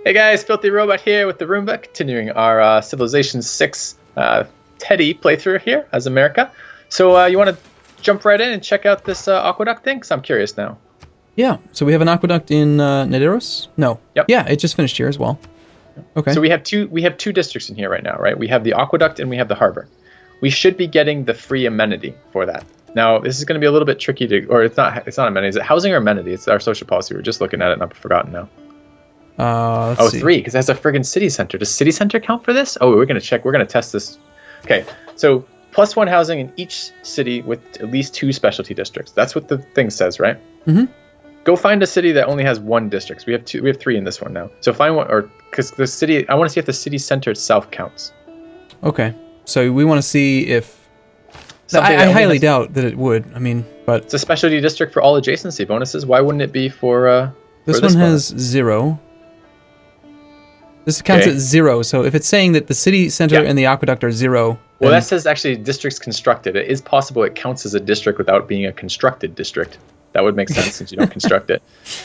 Hey guys, FilthyRobot here with the Roomba, continuing our Civilization 6 Teddy playthrough here as America. So you want to jump right in and check out this Aqueduct thing? Because I'm curious now. Yeah, so we have an Aqueduct in Nederos? No. Yep. Yeah, it just finished here as well. Okay. So we have two districts in here right now, right? We have the Aqueduct and we have the Harbor. We should be getting the free amenity for that. Now, this is going to be a little bit tricky to, or it's not amenity. Is it housing or amenity? It's our social policy. We're just looking at it and I've forgotten now. Let's see. 3, because that's a friggin' city center. Does city center count for this? Oh, we're going to check. We're going to test this. Okay, so +1 housing in each city with at least 2 specialty districts. That's what the thing says, right? Mm-hmm. Go find a city that only has 1 district. We have 2. We have 3 in this one now. So find one, or because the city. I want to see if the city center itself counts. Okay, so we want to see if. I highly doubt that it would. I mean, but it's a specialty district for all adjacency bonuses. Why wouldn't it be for? This one has 0. This counts at 0. So if it's saying that the city center and the aqueduct are 0. Well, that says actually districts constructed. It is possible it counts as a district without being a constructed district. That would make sense since you don't construct it.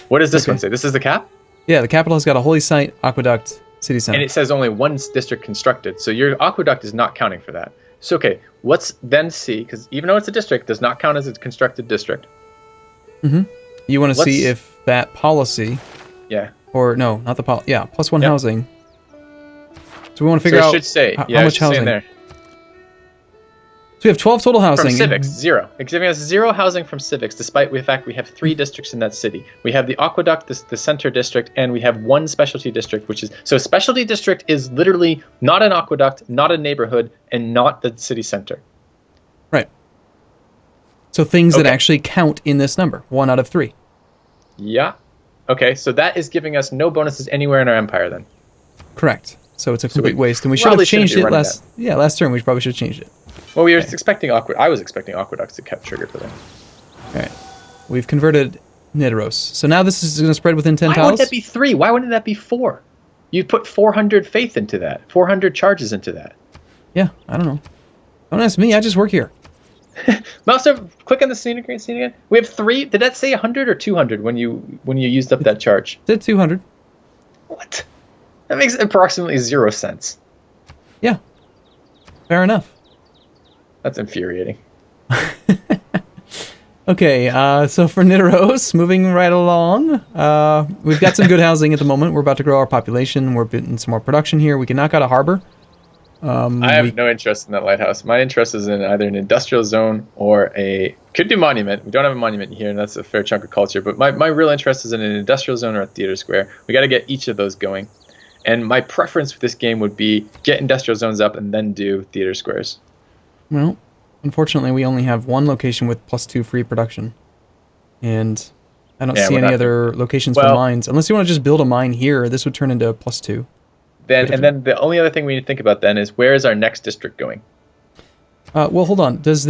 What does this one say? This is the cap? Yeah, the capital has got a holy site, aqueduct, city center. And it says only 1 district constructed. So your aqueduct is not counting for that. So, okay, let's then see, because even though it's a district, does not count as a constructed district. Mm-hmm. You want to see if that policy... Yeah. Or, no, not the policy. Yeah, +1 housing. So we want to figure out should say, how much housing. There. So we have 12 total housing. From Civics, 0. It's giving us 0 housing from Civics, despite the fact we have 3 districts in that city. We have the Aqueduct, the center district, and we have 1 specialty district, which is... So specialty district is literally not an aqueduct, not a neighborhood, and not the city center. Right. So things that actually count in this number, 1 out of 3. Yeah. Okay, so that is giving us no bonuses anywhere in our empire then. Correct. So it's a complete waste, and we should have changed it last turn. We probably should have changed it. Well, we were expecting I was expecting aqueducts to kept triggered for that. All right, we've converted Nederos. So now this is going to spread within 10 tiles. Why would that be 3? Why wouldn't that be 4? You put 400 faith into that, 400 charges into that. Yeah, I don't know. Don't ask me. I just work here. Mouse over. Click on the scene again. We have 3. Did that say 100 or 200 when you used up that charge? It did 200. What? That makes approximately 0 sense. Yeah. Fair enough. That's infuriating. Okay, so for Nederos, moving right along, we've got some good housing at the moment. We're about to grow our population. We're getting some more production here. We can knock out a harbor. I have no interest in that lighthouse. My interest is in either an industrial zone or could do monument. We don't have a monument here, and that's a fair chunk of culture. But my real interest is in an industrial zone or a theater square. We got to get each of those going. And my preference for this game would be get industrial zones up and then do theater squares. Well, unfortunately, we only have 1 location with +2 free production. And I don't see any other locations for mines. Unless you want to just build a mine here, this would turn into +2. Then the only other thing we need to think about then is where is our next district going? Well, hold on. Does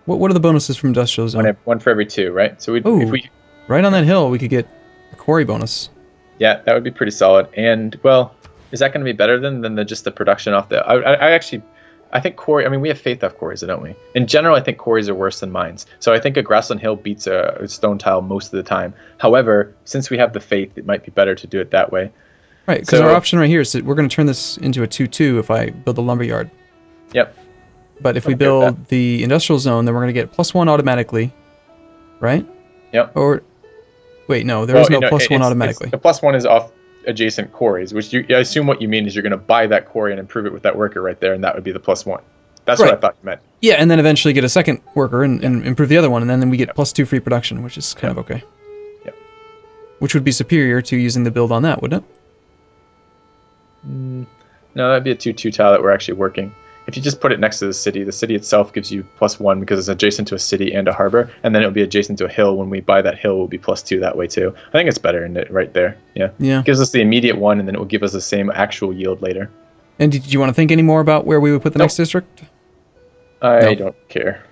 what are the bonuses from industrial zone? 1 for every 2, right? So if we right on that hill, we could get a quarry bonus. Yeah, that would be pretty solid. And well, is that going to be better than just the production off the? I think quarry. I mean, we have faith off quarries, don't we? In general, I think quarries are worse than mines. So I think a grassland hill beats a stone tile most of the time. However, since we have the faith, it might be better to do it that way. Right, because our option right here is that we're going to turn this into a 2-2 if I build the lumber yard. Yep. But if we build the industrial zone, then we're going to get +1 automatically, right? Yep. Or, wait, no, there is no +1 automatically. The +1 is off adjacent quarries, which I assume what you mean is you're going to buy that quarry and improve it with that worker right there, and that would be the +1. That's what I thought you meant. Yeah, and then eventually get a second worker and improve the other one, and then we get +2 free production, which is kind of okay. Yep. Which would be superior to using the build on that, wouldn't it? No, that'd be a 2-2 tile that we're actually working. If you just put it next to the city itself gives you +1 because it's adjacent to a city and a harbor, and then it'll be adjacent to a hill. When we buy that hill, will be +2 that way too. I think it's better in it right there. Yeah. It gives us the immediate one, and then it will give us the same actual yield later. And did you want to think any more about where we would put the next district? I don't care.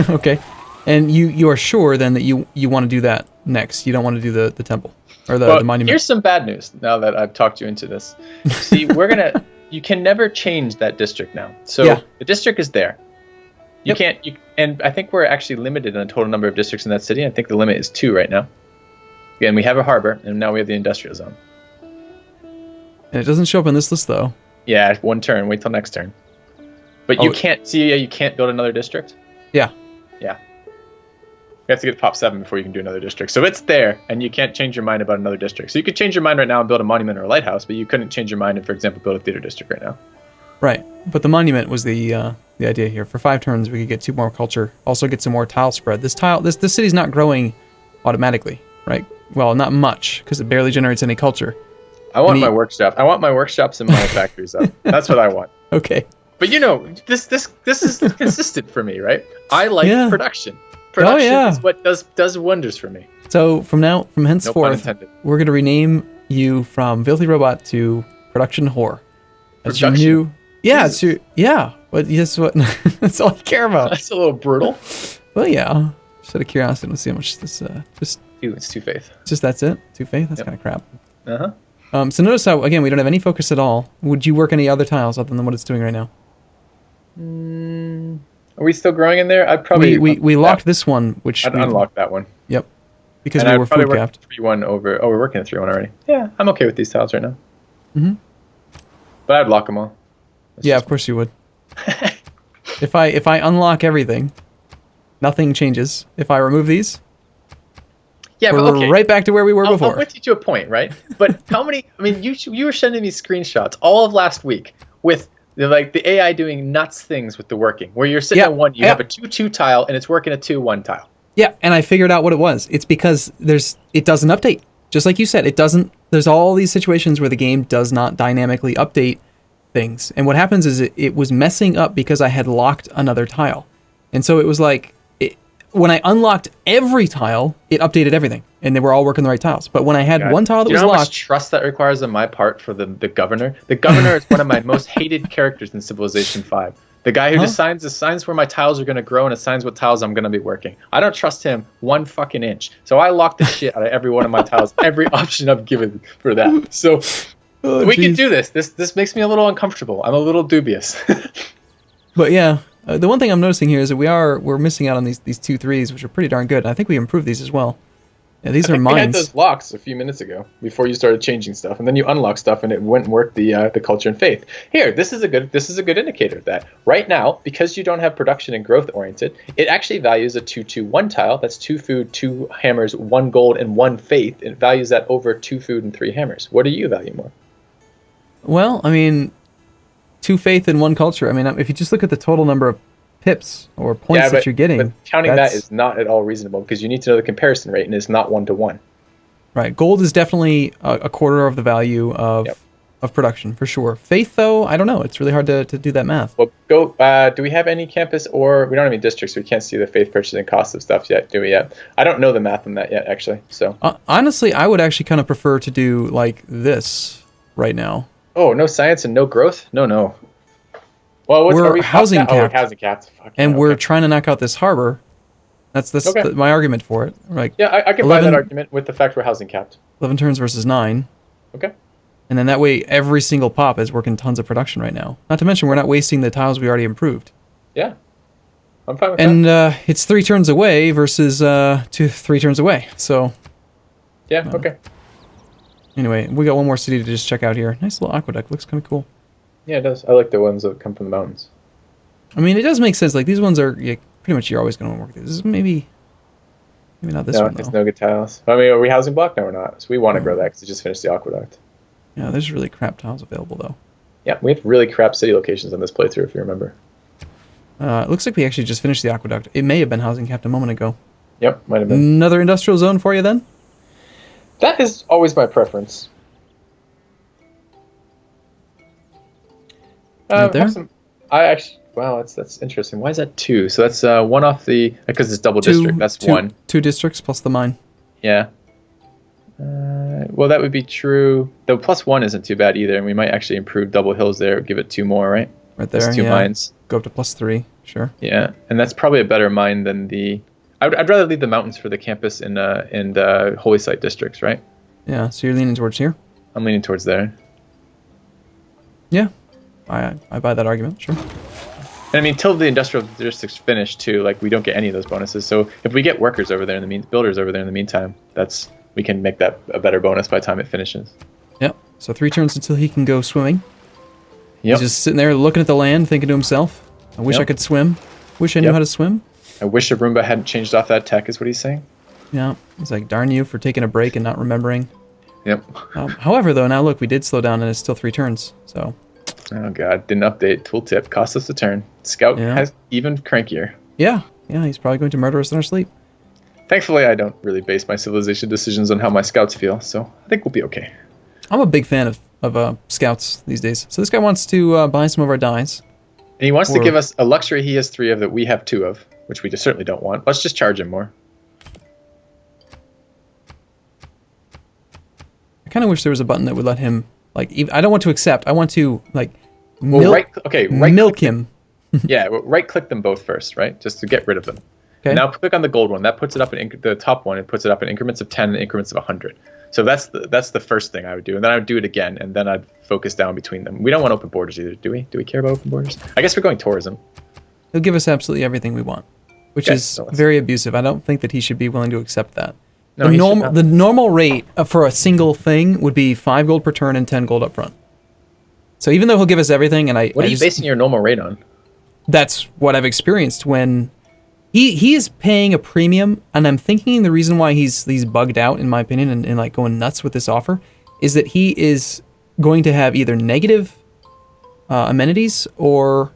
Okay. And you are sure then that you want to do that next? You don't want to do the temple or the monument? Here's some bad news. Now that I've talked you into this, see, you can never change that district now. So the district is there. You can't. And I think we're actually limited in the total number of districts in that city. I think the limit is 2 right now. Again, we have a harbor, and now we have the industrial zone. And it doesn't show up in this list, though. Yeah, one turn. Wait till next turn. But you can't see. You can't build another district. Yeah. Yeah. You have to get pop 7 before you can do another district. So it's there, and you can't change your mind about another district. So you could change your mind right now and build a monument or a lighthouse, but you couldn't change your mind and, for example, build a theater district right now. Right. But the monument was the idea here. For 5 turns, we could get 2 more culture. Also get some more tile spread. This city's not growing automatically, right? Well, not much, because it barely generates any culture. I want my workshop. I want my workshops and my factories up. That's what I want. Okay. But this is consistent for me, right? I like production. Production is what does wonders for me. So from henceforth, we're going to rename you from FilthyRobot to Production Whore. That's your new... Yeah, it's your... Yeah. But guess what? That's all you care about. That's a little brutal. Well, yeah. Just out of curiosity, let's see how much this... It's 2 faith. That's it? 2 faith? That's kind of crap. Uh-huh. So notice how, again, we don't have any focus at all. Would you work any other tiles other than what it's doing right now? Are we still growing in there? I'd probably... We locked this one, which... I'd unlock that one. Yep. Because we were food capped. 3-1 over... Oh, we're working a 3-1 already. Yeah, I'm okay with these tiles right now. Mm-hmm. But I'd lock them all. Of course you would. If I unlock everything, nothing changes. If I remove these... Yeah, we're right back to where we were before. I'll with you to a point, right? But how many... I mean, you were sending me screenshots all of last week with the AI doing nuts things with the working, where you're sitting on one, you have a 2-2 tile, and it's working a 2-1 tile. Yeah, and I figured out what it was. It's because it doesn't update. Just like you said, it doesn't... There's all these situations where the game does not dynamically update things. And what happens is it was messing up because I had locked another tile. And so it was like... When I unlocked every tile, it updated everything, and they were all working the right tiles. But when I had one tile that was locked... Do you know how much trust that requires on my part for the governor? The governor is one of my most hated characters in Civilization 5. The guy who assigns where my tiles are going to grow and assigns what tiles I'm going to be working. I don't trust him 1 fucking inch. So I lock the shit out of every one of my tiles, every option I've given for that. So we can do this. This makes me a little uncomfortable. I'm a little dubious. But yeah... the one thing I'm noticing here is that we're missing out on these 2 3s, which are pretty darn good. And I think we improved these as well. Yeah, these are mines. We had those locks a few minutes ago before you started changing stuff, and then you unlock stuff, and it went and worked the culture and faith. Here, this is a good indicator that right now, because you don't have production and growth oriented, it actually values a 2-2-1 tile. That's 2 food, 2 hammers, 1 gold, and 1 faith. It values that over 2 food and 3 hammers. What do you value more? Well, I mean, 2 faith and 1 culture. I mean, if you just look at the total number of pips or points that you're getting, but counting that is not at all reasonable, because you need to know the comparison rate, and it's not 1-to-1. Right. Gold is definitely a quarter of the value of production, for sure. Faith, though, I don't know. It's really hard to do that math. Well, do we have any campus, or we don't have any districts, so we can't see the faith purchasing costs of stuff yet, do we yet? I don't know the math on that yet, actually. So honestly, I would actually kind of prefer to do like this right now. Oh, no science and no growth? No. Well, we're housing capped. Oh, we're housing capped. And we're trying to knock out this harbor. That's my argument for it. Like, yeah, I can buy that argument with the fact we're housing capped. 11 turns versus 9. Okay. And then that way, every single pop is working tons of production right now. Not to mention, we're not wasting the tiles we already improved. Yeah. I'm fine with that. And it's 3 turns away versus 3 turns away. So. Yeah, okay. Anyway, we got one more city to just check out here. Nice little aqueduct. Looks kind of cool. Yeah, it does. I like the ones that come from the mountains. I mean, it does make sense. Like, these ones are pretty much you're always going to work. This is maybe not this one, though. It's no good tiles. I mean, are we housing block? No, we're not. So we want to grow that because we just finished the aqueduct. Yeah, there's really crap tiles available, though. Yeah, we have really crap city locations on this playthrough, if you remember. It looks like we actually just finished the aqueduct. It may have been housing capped a moment ago. Yep, might have been. Another industrial zone for you, then? That is always my preference. Right there? That's interesting. Why is that 2? So that's 1 off the... Because it's double district. That's 1. 2 districts plus the mine. Yeah. Well, that would be true. The +1 isn't too bad either, and we might actually improve double hills there. Give it 2 more, right? Right there, that's 2 mines. Go up to +3, sure. Yeah, and that's probably a better mine than the... I'd rather leave the mountains for the campus in holy site districts, right? Yeah, so you're leaning towards here? I'm leaning towards there. Yeah. I buy that argument, sure. And I mean, till the industrial district's finished too, like we don't get any of those bonuses. So if we get workers over there builders over there in the meantime, we can make that a better bonus by the time it finishes. Yep. So 3 turns until he can go swimming. Yep. He's just sitting there looking at the land, thinking to himself, I wish I could swim. Wish I knew how to swim. I wish Arumba hadn't changed off that tech, is what he's saying. Yeah. He's like, darn you for taking a break and not remembering. Yep. However, though, now look, we did slow down and it's still 3 turns. So. Oh, God. Didn't update. Tooltip. Cost us a turn. Scout has even crankier. Yeah. Yeah, he's probably going to murder us in our sleep. Thankfully, I don't really base my civilization decisions on how my scouts feel, so I think we'll be okay. I'm a big fan of scouts these days. So this guy wants to buy some of our dies. And he wants to give us a luxury he has 3 of that we have 2 of, which we just certainly don't want. Let's just charge him more. I kind of wish there was a button that would let him, like, I don't want to accept. I want to, like, milk him. Yeah, right-click them both first, right? Just to get rid of them. Okay. Now click on the gold one. That puts it up in the top one. It puts it up in increments of 10 and increments of 100. So that's the first thing I would do, and then I would do it again, and then I'd focus down between them. We don't want open borders either, do we? Do we care about open borders? I guess we're going tourism. He'll give us absolutely everything we want, which is very abusive. I don't think that he should be willing to accept that. No, the normal rate for a single thing would be 5 gold per turn and 10 gold up front. So even though he'll give us everything, and what are you basing your normal rate on? That's what I've experienced when he is paying a premium, and I'm thinking the reason why he's bugged out, in my opinion, and like going nuts with this offer, is that he is going to have either negative amenities or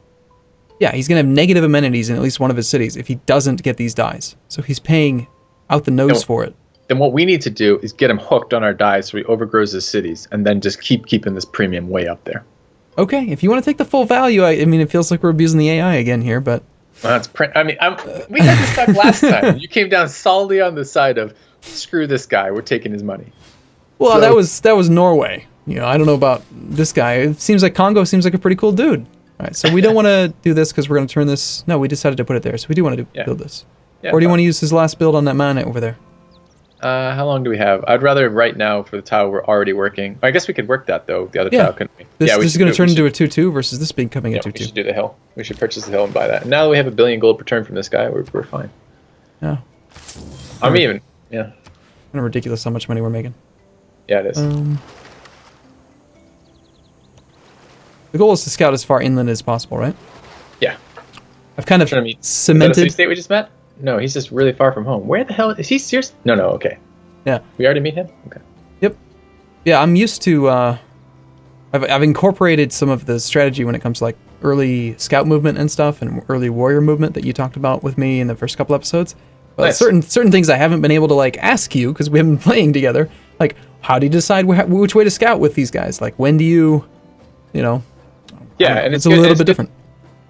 he's going to have negative amenities in at least one of his cities if he doesn't get these dies. So he's paying out the nose for it. Then what we need to do is get him hooked on our dies so he overgrows his cities, and then just keeping this premium way up there. Okay, if you want to take the full value, I mean, it feels like we're abusing the AI again here, but... Well, we had this talk last time. You came down solidly on the side of, screw this guy, we're taking his money. Well, that was Norway. You know, I don't know about this guy. It seems like Congo seems like a pretty cool dude. All right, so we don't want to do this because we're going to turn this... No, we decided to put it there, so we do want to build this. Yeah, or do you want to use his last build on that mana over there? How long do we have? I'd rather right now for the tile we're already working. I guess we could work that though. The other tile, couldn't we? This is going to turn into a 2/2 versus this becoming a 2/2. We should do the hill. We should purchase the hill and buy that. And now that we have $1 billion gold per turn from this guy, we're fine. Yeah. I'm even. Yeah. Kind of ridiculous how much money we're making. Yeah, it is. The goal is to scout as far inland as possible, right? Yeah. I've kind of cemented. Is that a city state we just met? No, he's just really far from home. Where the hell is he? Serious? No, okay. Yeah. We already meet him? Okay. Yep. Yeah, I'm used to... I've incorporated some of the strategy when it comes to like early scout movement and stuff and early warrior movement that you talked about with me in the first couple episodes. But nice. certain things I haven't been able to like ask you because we haven't been playing together. Like, how do you decide which way to scout with these guys? Like, when do you know... Yeah, and it's a little bit different.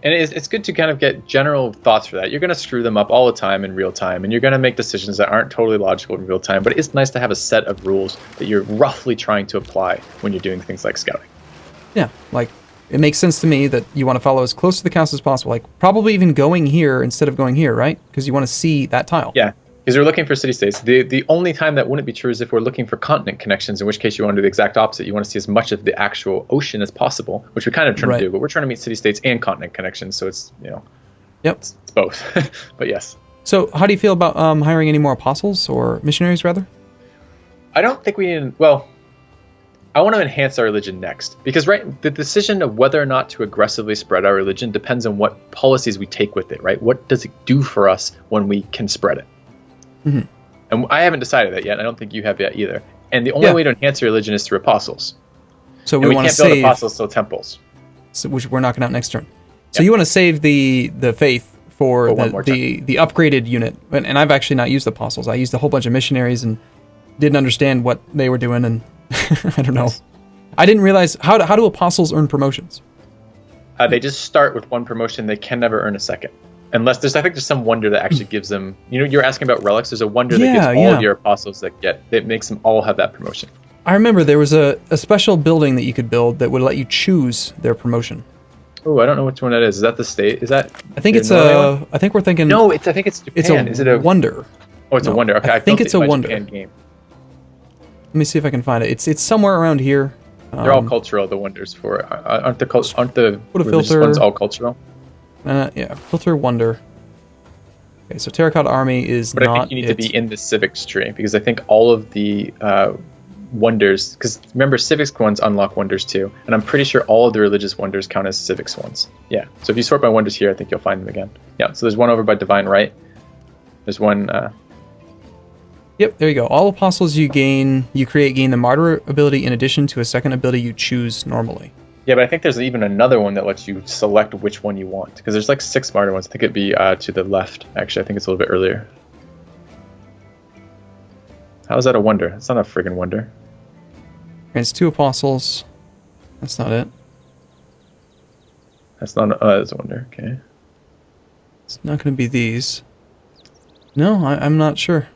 And it's good to kind of get general thoughts for that. You're going to screw them up all the time in real time, and you're going to make decisions that aren't totally logical in real time, but it's nice to have a set of rules that you're roughly trying to apply when you're doing things like scouting. Yeah, like, it makes sense to me that you want to follow as close to the castle as possible, like, probably even going here instead of going here, right? Because you want to see that tile. Yeah, because we're looking for city-states. The only time that wouldn't be true is if we're looking for continent connections, in which case you want to do the exact opposite. You want to see as much of the actual ocean as possible, which we kind of try to do, but we're trying to meet city-states and continent connections, so it's, it's both. But yes. So how do you feel about hiring any more apostles or missionaries, rather? I don't think we need... Well, I want to enhance our religion next, because the decision of whether or not to aggressively spread our religion depends on what policies we take with it, right? What does it do for us when we can spread it? Mm-hmm. And I haven't decided that yet. I don't think you have yet either. And the only way to enhance your religion is through apostles. So we can't build apostles till temples, which we're knocking out next turn. So you want to save the faith for the upgraded unit. And I've actually not used apostles. I used a whole bunch of missionaries and didn't understand what they were doing. And I don't know. I didn't realize how do apostles earn promotions? They just start with one promotion. They can never earn a second. Unless I think there's some wonder that actually gives them, you're asking about relics. There's a wonder that gives all of your apostles that makes them all have that promotion. I remember there was a special building that you could build that would let you choose their promotion. Oh, I don't know which one that is. Is that the state? Is that? I think I think we're thinking. No, I think it's Japan. Is it a wonder? Oh, it's a wonder. Okay, I think it's a wonder. Japan game. Let me see if I can find it. It's somewhere around here. They're all cultural. The wonders for it. Aren't the religious ones all cultural? Yeah, filter wonder. Okay, so Terracotta Army is not. But I think you need to be in the Civic tree because I think all of the wonders, because remember, Civic's ones unlock wonders too, and I'm pretty sure all of the religious wonders count as Civic's ones. Yeah, so if you sort by wonders here, I think you'll find them again. Yeah, so there's one over by Divine Right. There's one... Yep, there you go. All apostles you create gain the martyr ability in addition to a second ability you choose normally. Yeah, but I think there's even another one that lets you select which one you want, because there's like 6 martyr ones. I think it'd be to the left. Actually, I think it's a little bit earlier. How is that a wonder? It's not a friggin' wonder. It's 2 apostles. That's not it. That's not. That's a wonder. Okay. It's not going to be these. No, I'm not sure.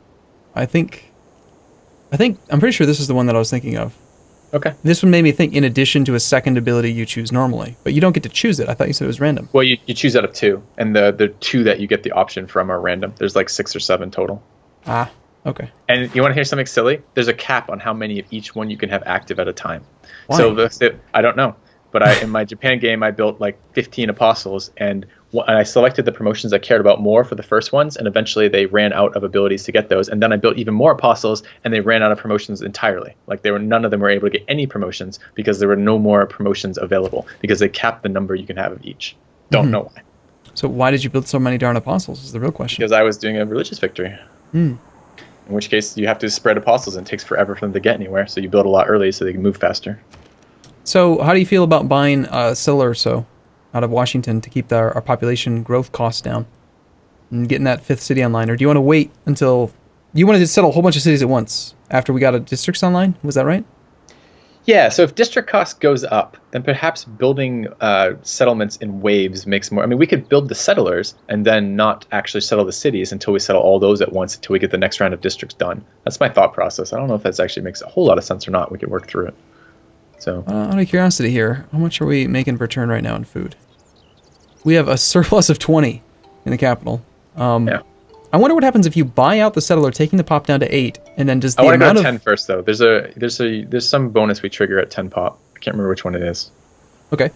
I'm pretty sure this is the one that I was thinking of. Okay. This one made me think in addition to a second ability you choose normally, but you don't get to choose it. I thought you said it was random. Well, you choose out of 2, and the 2 that you get the option from are random. There's like 6 or 7 total. Ah, okay. And you want to hear something silly? There's a cap on how many of each one you can have active at a time. Why? So I don't know, but in my Japan game, I built like 15 apostles, and I selected the promotions I cared about more for the first ones, and eventually they ran out of abilities to get those. And then I built even more apostles, and they ran out of promotions entirely. Like none of them were able to get any promotions because there were no more promotions available because they capped the number you can have of each. Don't know why. So why did you build so many darn apostles is the real question. Because I was doing a religious victory. In which case you have to spread apostles, and it takes forever for them to get anywhere. So you build a lot early so they can move faster. So how do you feel about buying a settler or so out of Washington to keep our population growth costs down and getting that 5th city online? Or do you want to wait until... You wanted to settle a whole bunch of cities at once after we got a districts online? Was that right? Yeah, so if district cost goes up, then perhaps building settlements in waves makes more... I mean, we could build the settlers and then not actually settle the cities until we settle all those at once until we get the next round of districts done. That's my thought process. I don't know if that actually makes a whole lot of sense or not. We could work through it. So, out of curiosity here, how much are we making per turn right now in food? We have a surplus of 20 in the capital. yeah. I wonder what happens if you buy out the settler, taking the pop down to 8, and then does the I want to amount go to of 10 first, though. There's some bonus we trigger at 10 pop. I can't remember which one it is. Okay.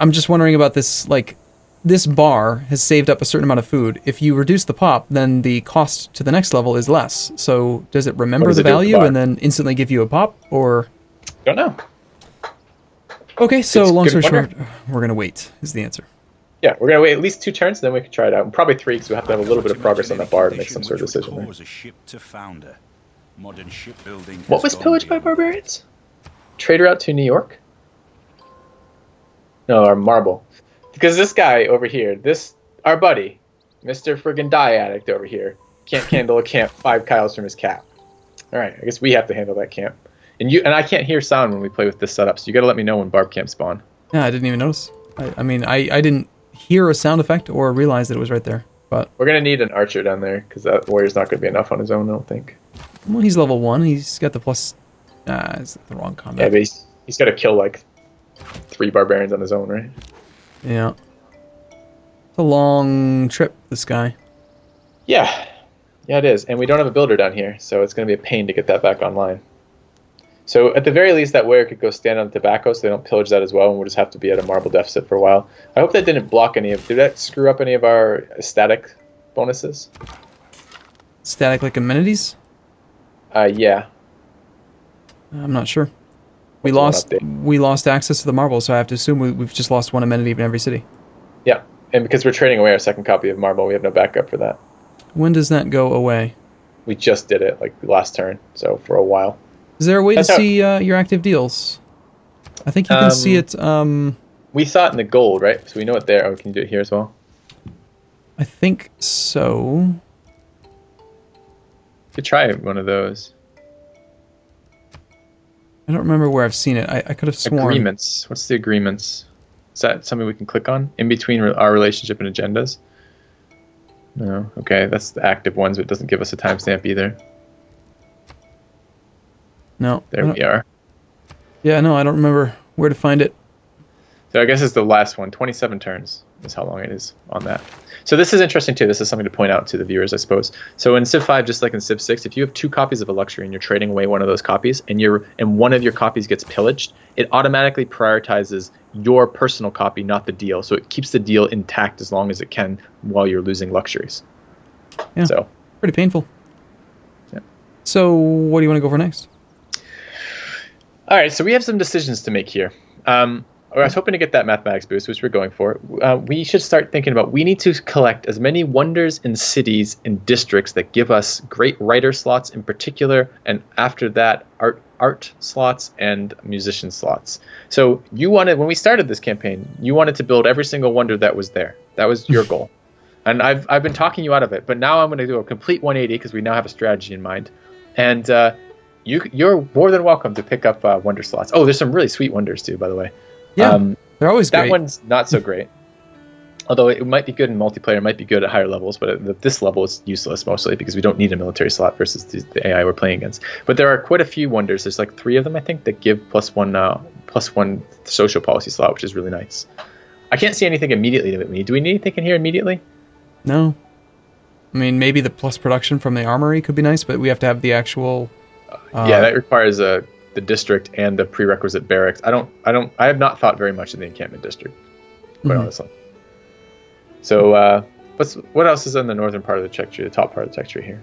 I'm just wondering about this, like, this bar has saved up a certain amount of food. If you reduce the pop, then the cost to the next level is less. So does it remember the value and then instantly give you a pop, or? Don't know. Okay, so long story short, we're going to wait, is the answer. Yeah, we're going to wait at least 2 turns, and then we can try it out. And probably 3, because we have to have a little bit of progress on that bar to make some sort of decision. Right? What was pillaged by barbarians? Trader out to New York? No, our marble. Because this guy over here, our buddy, Mr. friggin' Die Addict over here, can't handle a camp 5 Kyles from his cap. Alright, I guess we have to handle that camp. And I can't hear sound when we play with this setup, so you gotta let me know when barb camps spawn. Yeah, I didn't even notice. I mean, I didn't hear a sound effect or realize that it was right there. But we're gonna need an archer down there, because that warrior's not gonna be enough on his own, I don't think. Well, he's level 1. He's got the plus... it's the wrong combat. Yeah, but he's gotta kill, like, 3 barbarians on his own, right? Yeah. It's a long trip, this guy. Yeah. Yeah, it is. And we don't have a builder down here, so it's gonna be a pain to get that back online. So at the very least, that warrior could go stand on tobacco so they don't pillage that as well, and we'll just have to be at a marble deficit for a while. I hope that didn't block any of... Did that screw up any of our static bonuses? Static, like, amenities? Yeah. I'm not sure. We lost access to the marble, so I have to assume we've just lost 1 amenity in every city. Yeah, and because we're trading away our second copy of marble, we have no backup for that. When does that go away? We just did it, like, last turn, so for a while. Is there a way to see your active deals? I think you can see it... We saw it in the gold, right? So we know it there. Oh, can you do it here as well? I think so. Could try one of those. I don't remember where I've seen it. I could have sworn. Agreements. What's the agreements? Is that something we can click on? In between our relationship and agendas? No. Okay, that's the active ones, but it doesn't give us a timestamp either. No. There we are. Yeah, no, I don't remember where to find it. So I guess it's the last one. 27 turns is how long it is on that. So this is interesting too. This is something to point out to the viewers, I suppose. So in Civ 5, just like in Civ 6, if you have 2 copies of a luxury and you're trading away one of those copies, and one of your copies gets pillaged, it automatically prioritizes your personal copy, not the deal. So it keeps the deal intact as long as it can while you're losing luxuries. Yeah. So pretty painful. Yeah. So what do you want to go for next? All right, so we have some decisions to make here. I was hoping to get that mathematics boost, which we're going for. We should start thinking about, we need to collect as many wonders in cities and districts that give us great writer slots in particular, and after that, art slots and musician slots. So you wanted, when we started this campaign, you wanted to build every single wonder that was there. That was your goal. And I've been talking you out of it, but now I'm going to do a complete 180 because we now have a strategy in mind. And you're more than welcome to pick up wonder slots. Oh, there's some really sweet wonders too, by the way. Yeah, they're always great. That one's not so great. Although it might be good in multiplayer, it might be good at higher levels, but at this level it's useless mostly because we don't need a military slot versus the AI we're playing against. But there are quite a few wonders. There's like 3 of them, I think, that give +1 social policy slot, which is really nice. I can't see anything immediately that we need. Do we need anything in here immediately? No. I mean, maybe the plus production from the armory could be nice, but we have to have the actual... yeah, that requires the district and the prerequisite barracks. I have not thought very much in the encampment district, quite honestly. So what else is in the northern part of the tech tree, the top part of the tech tree here?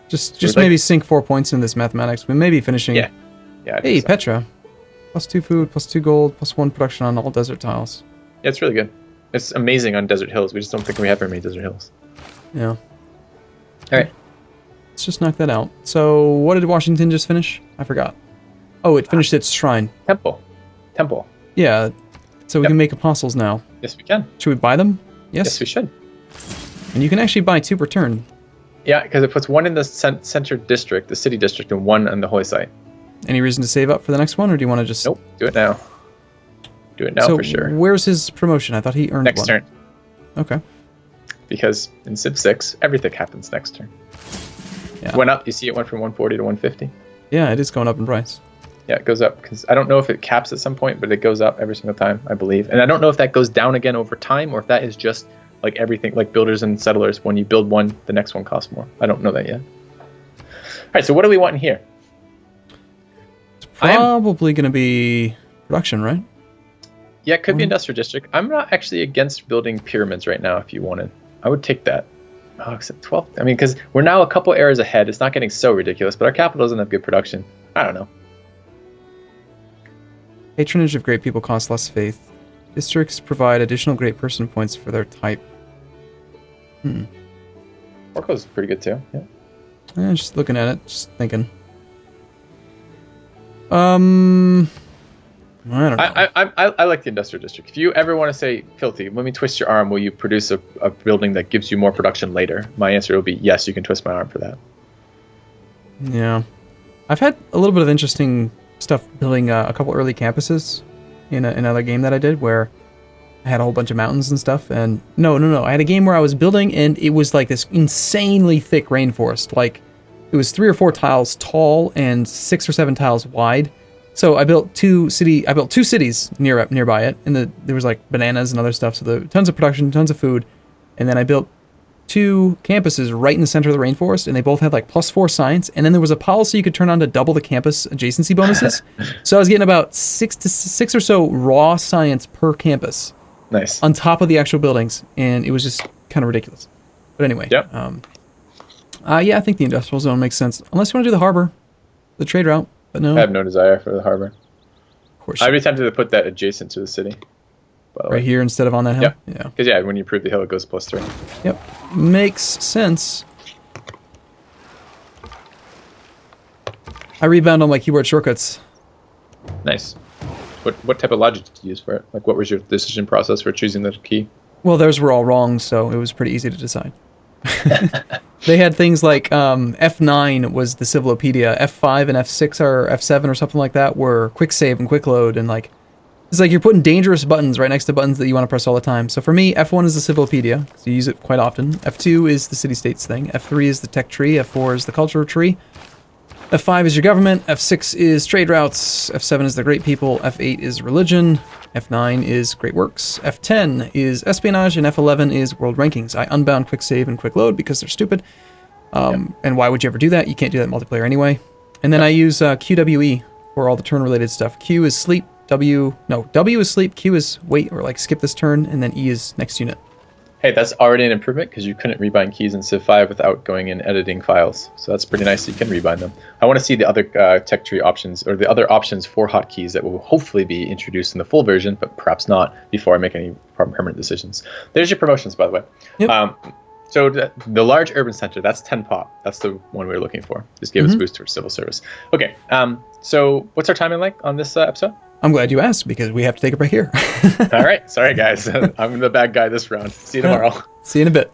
Just maybe sink 4 points in this mathematics. We may be finishing. Yeah. Hey, so. Petra, +2 food, +2 gold, +1 production on all desert tiles. Yeah, it's really good. It's amazing on desert hills. We just don't think we have very many desert hills. Yeah. All right. Let's just knock that out. So, what did Washington just finish? I forgot. Oh, it finished its shrine. Temple. Yeah. So we can make apostles now. Yes, we can. Should we buy them? Yes. Yes, we should. And you can actually buy 2 per turn. Yeah, because it puts 1 in the center district, the city district, and 1 on the holy site. Any reason to save up for the next one, or do you want to just... Nope, do it now. Do it now for sure. Where's his promotion? I thought he earned next one. Turn. Okay. Because in Civ 6, everything happens next turn. Yeah. It went up. You see it went from 140 to 150. Yeah, it is going up in price. Yeah, it goes up because I don't know if it caps at some point, but it goes up every single time, I believe. And I don't know if that goes down again over time or if that is just like everything, like builders and settlers. When you build one, the next one costs more. I don't know that yet. All right, so what do we want in here? It's probably going to be production, right? Yeah, it could be industrial district. I'm not actually against building pyramids right now if you wanted. I would take that. Oh, except 12. I mean, because we're now a couple eras ahead. It's not getting so ridiculous, but our capital doesn't have good production. I don't know. Patronage of great people costs less faith. Districts provide additional great person points for their type. Orko's pretty good too. Yeah. Just looking at it, just thinking. I don't know. I like the industrial district. If you ever want to say, Filthy, let me twist your arm, will you produce a building that gives you more production later? My answer will be yes, you can twist my arm for that. Yeah. I've had a little bit of interesting stuff building a couple early campuses in another game that I did where I had a whole bunch of mountains and stuff. And no. I had a game where I was building and it was like this insanely thick rainforest. Like it was 3 or 4 tiles tall and 6 or 7 tiles wide. So I built two cities nearby it, and there was like bananas and other stuff. So there tons of production, tons of food, and then I built 2 campuses right in the center of the rainforest, and they both had like +4 science. And then there was a policy you could turn on to double the campus adjacency bonuses. So I was getting about 6 or so raw science per campus. Nice. On top of the actual buildings, and it was just kind of ridiculous. But anyway, yep. Yeah, I think the industrial zone makes sense, unless you want to do the harbor, the trade route. But no. I have no desire for the harbor. Of course. I'd be tempted to put that adjacent to the city. Right here instead of on that hill? Yeah. Because when you improve the hill, it goes +3. Yep. Makes sense. I rebound on my keyboard shortcuts. Nice. What type of logic did you use for it? Like, what was your decision process for choosing the key? Well, those were all wrong, so it was pretty easy to decide. They had things like F9 was the Civilopedia, F5 and F6 or F7 or something like that were quick save and quick load, and like it's like you're putting dangerous buttons right next to buttons that you want to press all the time. So for me, F1 is the Civilopedia, because you use it quite often. F2 is the city-states thing. F3 is the tech tree. F4 is the culture tree. F5 is your government. F6 is trade routes. F7 is the great people. F8 is religion. F9 is great works. F10 is espionage, and F11 is world rankings. I unbound quick save and quick load because they're stupid. And why would you ever do that? You can't do that in multiplayer anyway. And then I use QWE for all the turn-related stuff. Q is sleep. W is sleep. Q is wait or like skip this turn, and then E is next unit. Hey, that's already an improvement because you couldn't rebind keys in Civ 5 without going and editing files. So that's pretty nice. You can rebind them. I want to see the other tech tree options, or the other options for hotkeys that will hopefully be introduced in the full version, but perhaps not before I make any permanent decisions. There's your promotions, by the way. Yep. So the large urban center, that's 10 pop. That's the one we were looking for. Just give us a boost for civil service. Okay. So what's our timing like on this episode? I'm glad you asked because we have to take a break here. All right. Sorry, guys. I'm the bad guy this round. See you tomorrow. See you in a bit.